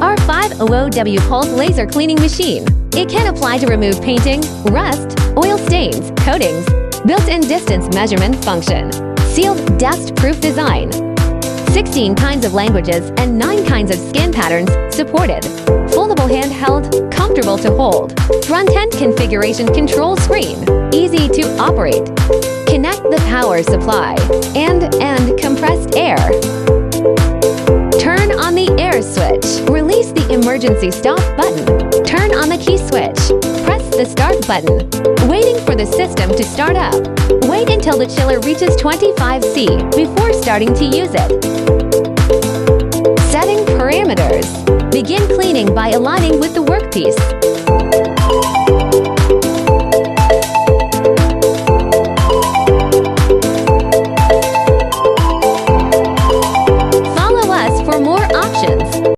R5OOW pulse laser cleaning machine. It can apply to remove painting, rust, oil stains, coatings. Built-in distance measurement function. Sealed dust-proof design. 16 kinds of languages and 9 kinds of skin patterns supported. Foldable handheld, comfortable to hold. Front-end configuration control screen. Easy to operate. Connect the power supply. And compressed air. Turn on the air switch. Release the emergency stop button. Turn on the key switch. Press the start button. Waiting for the system to start up. Wait until the chiller reaches 25°C before starting to use it. Setting parameters. Begin cleaning by aligning with the workpiece.